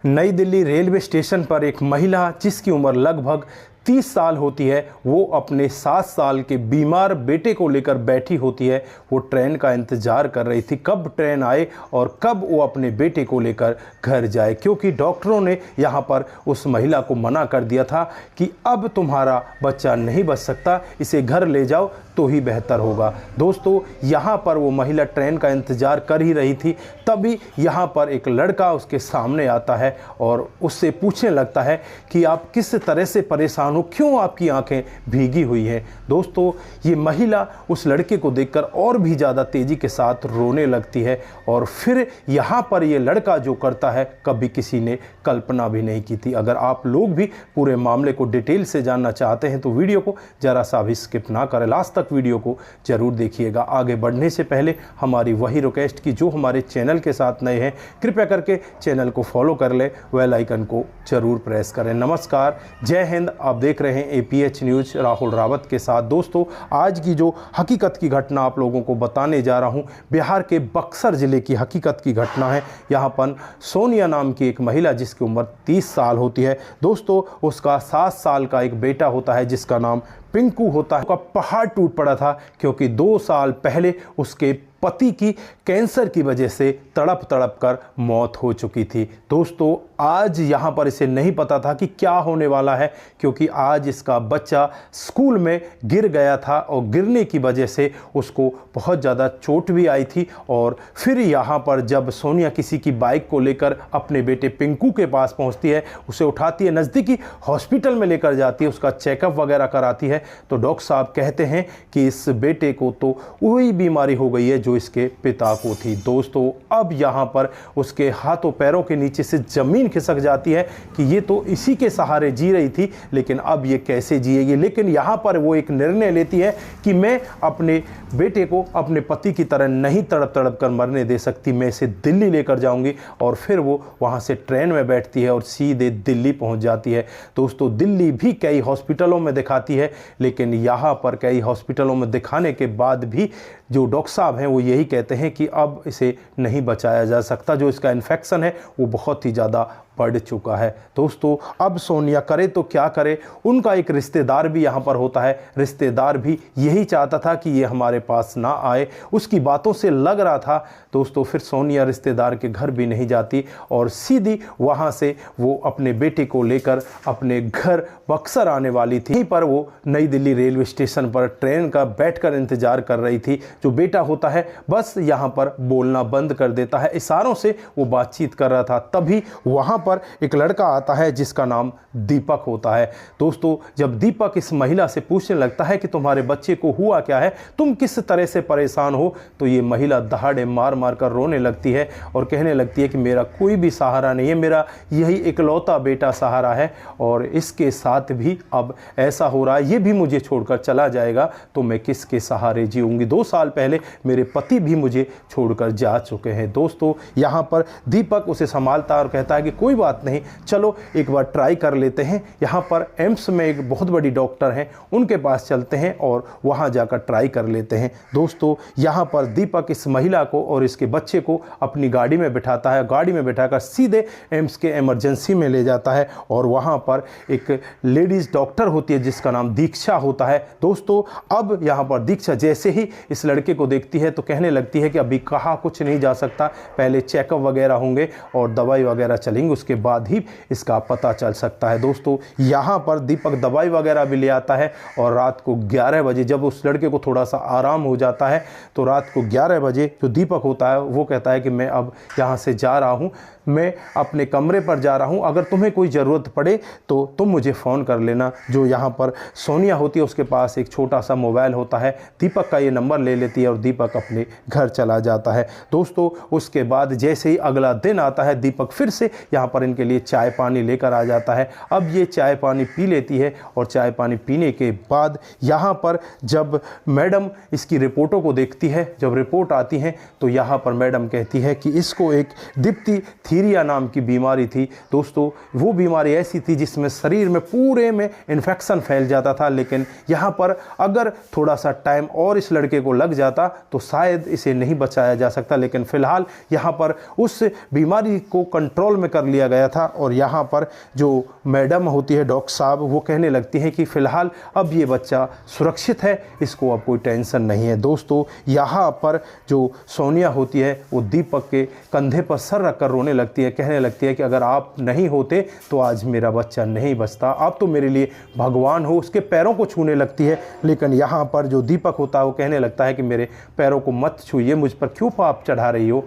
नई Delhi railway station पर एक महिला जिसकी उम्र लगभग 30 साल होती है, वो अपने 7 साल के बीमार बेटे को लेकर बैठी होती है। वो ट्रेन का इंतज़ार कर रही थी कब ट्रेन आए और कब वो अपने बेटे को लेकर घर जाए, क्योंकि डॉक्टरों ने यहाँ पर उस महिला को मना कर दिया था कि अब तुम्हारा बच्चा नहीं बच सकता, इसे घर ले जाओ तो ही बेहतर होगा। दोस्तों, यहाँ पर वो महिला ट्रेन का इंतज़ार कर ही रही थी, तभी यहाँ पर एक लड़का उसके सामने आता है और उससे पूछने लगता है कि आप किस तरह से परेशान हो, क्यों आपकी आंखें भीगी हुई हैं। दोस्तों, ये महिला उस लड़के को देखकर और भी ज़्यादा तेज़ी के साथ रोने लगती है और फिर यहाँ पर ये लड़का जो करता है कभी किसी ने कल्पना भी नहीं की थी। अगर आप लोग भी पूरे मामले को डिटेल से जानना चाहते हैं तो वीडियो को ज़रा सा भी स्किप ना करें, लास्ट तक वीडियो को जरूर देखिएगा। आगे बढ़ने से पहले हमारी वही रिक्वेस्ट की जो हमारे चैनल के साथ नए हैं, कृपया करके चैनल को फॉलो कर ले, बेल आइकन को जरूर प्रेस करें। नमस्कार, जय हिंद। आप देख रहे हैं APH न्यूज़ राहुल रावत के साथ। दोस्तों, आज की जो हकीकत की घटना आप लोगों को बताने जा रहा हूं, बिहार के बक्सर जिले की हकीकत की घटना है। यहाँ पर सोनिया नाम की एक महिला जिसकी उम्र 30 साल होती है। दोस्तों, उसका 7 साल का एक बेटा होता है जिसका नाम पिंकू होता है। उसका पहाड़ टूट पड़ा था क्योंकि 2 साल पहले उसके पति की कैंसर की वजह से तड़प तड़प कर मौत हो चुकी थी। दोस्तों, आज यहाँ पर इसे नहीं पता था कि क्या होने वाला है, क्योंकि आज इसका बच्चा स्कूल में गिर गया था और गिरने की वजह से उसको बहुत ज़्यादा चोट भी आई थी। और फिर यहाँ पर जब सोनिया किसी की बाइक को लेकर अपने बेटे पिंकू के पास पहुँचती है, उसे उठाती है, नज़दीकी हॉस्पिटल में लेकर जाती है, उसका चेकअप वगैरह कराती है, तो डॉक्टर साहब कहते हैं कि इस बेटे को तो वही बीमारी हो गई है जो इसके पिता को थी। दोस्तों, अब यहाँ पर उसके हाथों पैरों के नीचे से ज़मीन खिसक जाती है कि ये तो इसी के सहारे जी रही थी, लेकिन अब ये कैसे जिएगी। लेकिन यहाँ पर वो एक निर्णय लेती है कि मैं अपने बेटे को अपने पति की तरह नहीं तड़प तड़प कर मरने दे सकती, मैं इसे दिल्ली लेकर जाऊंगी। और फिर वो वहाँ से ट्रेन में बैठती है और सीधे दिल्ली पहुँच जाती है। दोस्तों, दिल्ली भी कई हॉस्पिटलों में दिखाती है, लेकिन यहाँ पर कई हॉस्पिटलों में दिखाने के बाद भी जो डॉक्टर साहब हैं वो यही कहते हैं कि अब इसे नहीं बचाया जा सकता, जो इसका इन्फेक्शन है वो बहुत ही ज़्यादा बढ़ चुका है। दोस्तों, अब सोनिया करे तो क्या करे, उनका एक रिश्तेदार भी यहाँ पर होता है। रिश्तेदार भी यही चाहता था कि ये हमारे पास ना आए, उसकी बातों से लग रहा था। दोस्तों, फिर सोनिया रिश्तेदार के घर भी नहीं जाती और सीधी वहाँ से वो अपने बेटे को लेकर अपने घर बक्सर आने वाली थी। यहीं पर वो नई दिल्ली रेलवे स्टेशन पर ट्रेन का बैठकर इंतजार कर रही थी। जो बेटा होता है बस यहाँ पर बोलना बंद कर देता है, इशारों से वो बातचीत कर रहा था। तभी वहाँ पर एक लड़का आता है जिसका नाम दीपक होता है। दोस्तों, जब दीपक इस महिला से पूछने लगता है कि तुम्हारे बच्चे को हुआ क्या है, तुम किस तरह से परेशान हो, तो ये महिला दहाड़े मार मार कर रोने लगती है और कहने लगती है कि मेरा कोई भी सहारा नहीं है, मेरा यही इकलौता बेटा सहारा है और इसके साथ भी अब ऐसा हो रहा है, ये भी मुझे छोड़कर चला जाएगा तो मैं किसके सहारे जीऊंगी। 2 साल पहले मेरे पति भी मुझे छोड़कर जा चुके हैं। दोस्तों, यहाँ पर दीपक उसे संभालता और कहता है कि कोई बात नहीं, चलो एक बार ट्राई कर लेते हैं। यहाँ पर एम्स में एक बहुत बड़ी डॉक्टर हैं, उनके पास चलते हैं और वहाँ जाकर ट्राई कर लेते हैं। दोस्तों, यहाँ पर दीपक इस महिला को और इसके बच्चे को अपनी गाड़ी में बिठाता है, गाड़ी में बिठाकर सीधे एम्स के इमरजेंसी में ले जाता है और वहाँ पर एक लेडीज़ डॉक्टर होती है जिसका नाम दीक्षा होता है। दोस्तों, अब यहाँ पर दीक्षा जैसे ही इस लड़के को देखती है तो कहने लगती है कि अभी कहाँ कुछ नहीं जा सकता, पहले चेकअप वगैरह होंगे और दवाई वगैरह चलेंगे, उसके बाद ही इसका पता चल सकता है। दोस्तों, यहाँ पर दीपक दवाई वगैरह भी ले आता है और रात को 11 बजे जब उस लड़के को थोड़ा सा आराम हो जाता है तो रात को 11 बजे जो दीपक होता है वो कहता है कि मैं अब यहाँ से जा रहा हूँ, मैं अपने कमरे पर जा रहा हूँ, अगर तुम्हें कोई ज़रूरत पड़े तो तुम मुझे फ़ोन कर लेना। जो यहाँ पर सोनिया होती है उसके पास एक छोटा सा मोबाइल होता है, दीपक का ये नंबर ले लेती है और दीपक अपने घर चला जाता है। दोस्तों, उसके बाद जैसे ही अगला दिन आता है, दीपक फिर से यहाँ पर इनके लिए चाय पानी लेकर आ जाता है। अब ये चाय पानी पी लेती है और चाय पानी पीने के बाद यहाँ पर जब मैडम इसकी रिपोर्टों को देखती है, जब रिपोर्ट आती हैं तो यहाँ पर मैडम कहती है कि इसको एक दीप्ति हीरिया नाम की बीमारी थी। दोस्तों वो बीमारी ऐसी थी जिसमें शरीर में पूरे में इन्फेक्शन फैल जाता था, लेकिन यहाँ पर अगर थोड़ा सा टाइम और इस लड़के को लग जाता तो शायद इसे नहीं बचाया जा सकता, लेकिन फ़िलहाल यहाँ पर उस बीमारी को कंट्रोल में कर लिया गया था। और यहाँ पर जो मैडम होती है, डॉक्टर साहब, वो कहने लगती हैं कि फ़िलहाल अब ये बच्चा सुरक्षित है, इसको अब कोई टेंशन नहीं है। दोस्तों यहाँ पर जो सोनिया होती है वो दीपक के कंधे पर सर रखकर रोने लगती है, कहने लगती है कि अगर आप नहीं होते तो आज मेरा बच्चा नहीं बचता, आप तो मेरे लिए भगवान हो। उसके पैरों को छूने लगती है, लेकिन यहाँ पर जो दीपक होता है वो कहने लगता है कि मेरे पैरों को मत छूइए, मुझ पर क्यों पाप चढ़ा रही हो।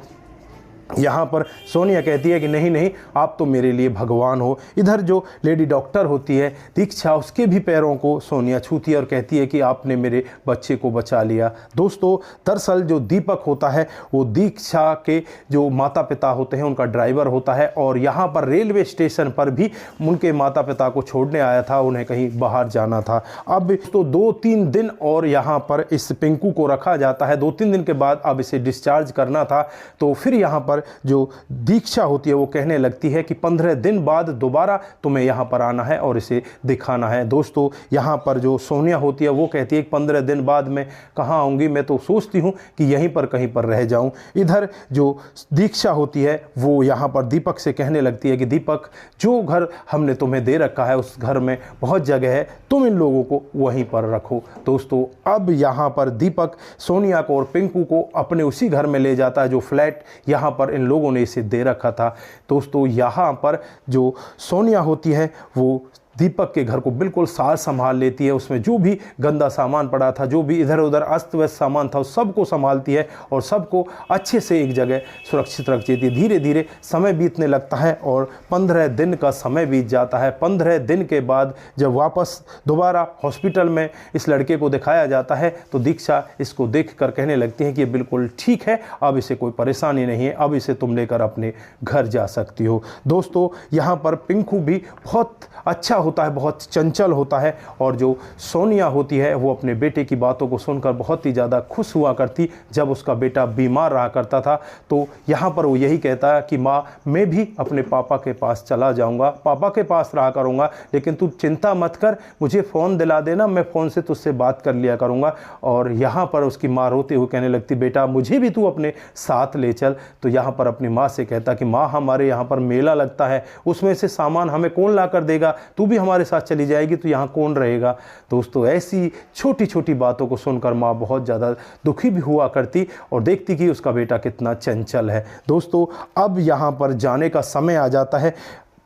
यहाँ पर सोनिया कहती है कि नहीं नहीं, आप तो मेरे लिए भगवान हो। इधर जो लेडी डॉक्टर होती है दीक्षा, उसके भी पैरों को सोनिया छूती है और कहती है कि आपने मेरे बच्चे को बचा लिया। दोस्तों दरअसल जो दीपक होता है वो दीक्षा के जो माता पिता होते हैं उनका ड्राइवर होता है, और यहाँ पर रेलवे स्टेशन पर भी उनके माता पिता को छोड़ने आया था, उन्हें कहीं बाहर जाना था। अब तो 2-3 दिन और यहाँ पर इस पिंकू को रखा जाता है। 2-3 दिन के बाद अब इसे डिस्चार्ज करना था। तो फिर यहाँ पर जो दीक्षा होती है वो कहने लगती है कि 15 दिन बाद दोबारा तुम्हें यहाँ पर आना है और इसे दिखाना है। दोस्तों यहाँ पर जो सोनिया होती है वो कहती है कि 15 दिन बाद मैं कहाँ आऊँगी, मैं तो सोचती हूँ कि यहीं पर कहीं पर रह जाऊँ। इधर जो दीक्षा होती है वो यहाँ पर दीपक से कहने लगती है कि दीपक, जो घर हमने तुम्हें दे रखा है उस घर में बहुत जगह है, तुम इन लोगों को वहीं पर रखो। दोस्तों अब यहाँ पर दीपक सोनिया को और पिंकू को अपने उसी घर में ले जाता है जो फ्लैट यहाँ पर इन लोगों ने इसे दे रखा था। दोस्तों यहाँ पर जो सोनिया होती है वो दीपक के घर को बिल्कुल सार संभाल लेती है, उसमें जो भी गंदा सामान पड़ा था, जो भी इधर उधर अस्त व्यस्त सामान था, उस सबको संभालती है और सबको अच्छे से एक जगह सुरक्षित रख देती है। धीरे धीरे समय बीतने लगता है और 15 दिन का समय बीत जाता है। 15 दिन के बाद जब वापस दोबारा हॉस्पिटल में इस लड़के को दिखाया जाता है तो दीक्षा इसको देख कर कहने लगती है कि ये बिल्कुल ठीक है, अब इसे कोई परेशानी नहीं है, अब इसे तुम लेकर अपने घर जा सकती हो। दोस्तों यहाँ पर पिंकू भी बहुत अच्छा होता है, बहुत चंचल होता है, और जो सोनिया होती है वो अपने बेटे की बातों को सुनकर बहुत ही ज़्यादा खुश हुआ करती। जब उसका बेटा बीमार रहा करता था तो यहाँ पर वो यही कहता है कि माँ, मैं भी अपने पापा के पास चला जाऊँगा, पापा के पास रहा करूँगा, लेकिन तू चिंता मत कर, मुझे फ़ोन दिला देना, मैं फ़ोन से तुझसे बात कर लिया करूँगा। और यहाँ पर उसकी माँ रोते हुए कहने लगती, बेटा मुझे भी तू अपने साथ ले चल। तो यहाँ पर अपनी माँ से कहता कि माँ, हमारे यहाँ पर मेला लगता है, उसमें से सामान हमें कौन ला कर देगा, तू भी हमारे साथ चली जाएगी तो यहाँ कौन रहेगा। दोस्तों ऐसी छोटी छोटी बातों को सुनकर माँ बहुत ज़्यादा दुखी भी हुआ करती और देखती कि उसका बेटा कितना चंचल है। दोस्तों अब यहाँ पर जाने का समय आ जाता है।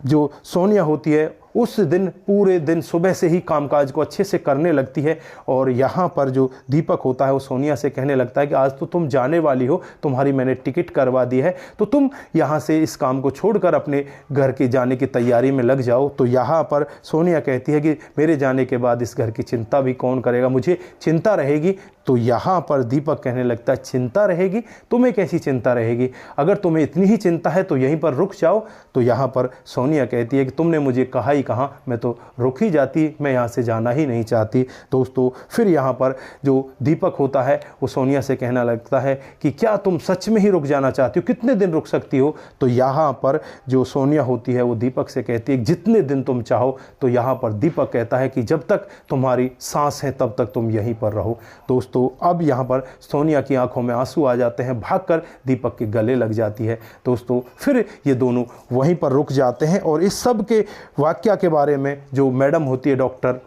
जो सोनिया होती है उस दिन पूरे दिन सुबह से ही कामकाज को अच्छे से करने लगती है, और यहाँ पर जो दीपक होता है वो सोनिया से कहने लगता है कि आज तो तुम जाने वाली हो, तुम्हारी मैंने टिकट करवा दी है, तो तुम यहाँ से इस काम को छोड़कर अपने घर के जाने की तैयारी में लग जाओ। तो यहाँ पर सोनिया कहती है कि मेरे जाने के बाद इस घर की चिंता भी कौन करेगा, मुझे चिंता रहेगी। तो यहाँ पर दीपक कहने लगता है, चिंता रहेगी? तुम्हें कैसी चिंता रहेगी? अगर तुम्हें इतनी ही चिंता है तो यहीं पर रुक जाओ। तो यहाँ पर सोनिया कहती है कि तुमने मुझे कहा ही कहाँ, मैं तो रुक ही जाती, मैं यहाँ से जाना ही नहीं चाहती। दोस्तों फिर यहाँ पर जो दीपक होता है वो सोनिया से कहना लगता है कि क्या तुम सच में ही रुक जाना चाहती हो, कितने दिन रुक सकती हो? तो यहाँ पर जो सोनिया होती है वो दीपक से कहती है जितने दिन तुम चाहो। तो यहाँ पर दीपक कहता है कि जब तक तुम्हारी सांस है तब तक तुम यहीं पर रहो। दोस्तों अब यहाँ पर सोनिया की आंखों में आंसू आ जाते हैं, भागकर दीपक के गले लग जाती है। दोस्तों फिर ये दोनों वहीं पर रुक जाते हैं और इस सब के वाकया के बारे में जो मैडम होती है डॉक्टर,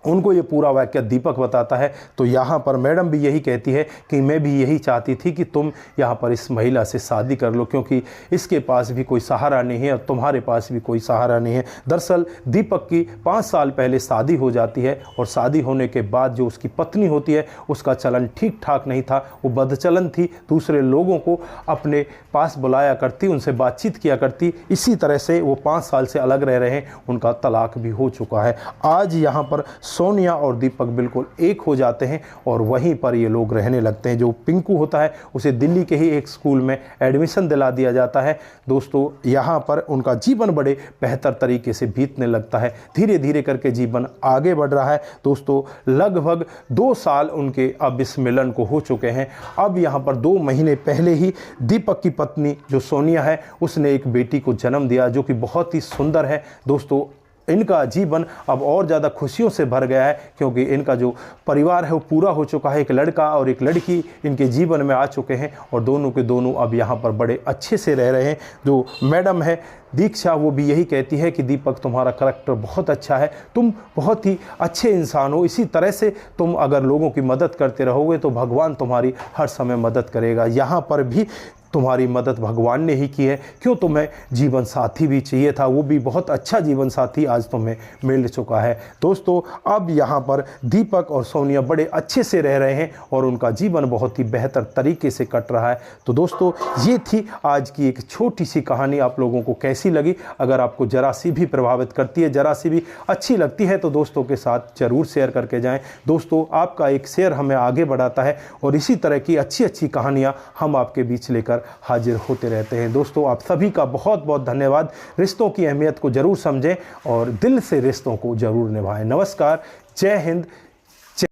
उनको ये पूरा वाक्य दीपक बताता है। तो यहाँ पर मैडम भी यही कहती है कि मैं भी यही चाहती थी कि तुम यहाँ पर इस महिला से शादी कर लो, क्योंकि इसके पास भी कोई सहारा नहीं है और तुम्हारे पास भी कोई सहारा नहीं है। दरअसल दीपक की 5 साल पहले शादी हो जाती है और शादी होने के बाद जो उसकी पत्नी होती है उसका चलन ठीक ठाक नहीं था, वो बदचलन थी, दूसरे लोगों को अपने पास बुलाया करती, उनसे बातचीत किया करती। इसी तरह से वो 5 साल से अलग रह रहे हैं, उनका तलाक भी हो चुका है। आज यहाँ पर सोनिया और दीपक बिल्कुल एक हो जाते हैं और वहीं पर ये लोग रहने लगते हैं। जो पिंकू होता है उसे दिल्ली के ही एक स्कूल में एडमिशन दिला दिया जाता है। दोस्तों यहाँ पर उनका जीवन बड़े बेहतर तरीके से बीतने लगता है। धीरे धीरे करके जीवन आगे बढ़ रहा है। दोस्तों लगभग 2 साल उनके अब इस मिलन को हो चुके हैं। अब यहाँ पर 2 महीने पहले ही दीपक की पत्नी जो सोनिया है उसने एक बेटी को जन्म दिया जो कि बहुत ही सुंदर है। दोस्तों इनका जीवन अब और ज़्यादा खुशियों से भर गया है क्योंकि इनका जो परिवार है वो पूरा हो चुका है। एक लड़का और एक लड़की इनके जीवन में आ चुके हैं और दोनों के दोनों अब यहाँ पर बड़े अच्छे से रह रहे हैं। जो मैडम है दीक्षा वो भी यही कहती है कि दीपक तुम्हारा करैक्टर बहुत अच्छा है, तुम बहुत ही अच्छे इंसान हो, इसी तरह से तुम अगर लोगों की मदद करते रहोगे तो भगवान तुम्हारी हर समय मदद करेगा। यहाँ पर भी तुम्हारी मदद भगवान ने ही की है। क्यों तुम्हें जीवन साथी भी चाहिए था, वो भी बहुत अच्छा जीवन साथी आज तुम्हें मिल चुका है। दोस्तों अब यहाँ पर दीपक और सोनिया बड़े अच्छे से रह रहे हैं और उनका जीवन बहुत ही बेहतर तरीके से कट रहा है। तो दोस्तों ये थी आज की एक छोटी सी कहानी। आप लोगों को कैसी लगी? अगर आपको जरा सी भी प्रभावित करती है, जरा सी भी अच्छी लगती है तो दोस्तों के साथ ज़रूर शेयर करके जाएँ। दोस्तों आपका एक शेयर हमें आगे बढ़ाता है और इसी तरह की अच्छी अच्छी कहानियाँ हम आपके बीच लेकर हाजिर होते रहते हैं। दोस्तों आप सभी का बहुत बहुत धन्यवाद। रिश्तों की अहमियत को जरूर समझें और दिल से रिश्तों को जरूर निभाएं। नमस्कार, जय हिंद,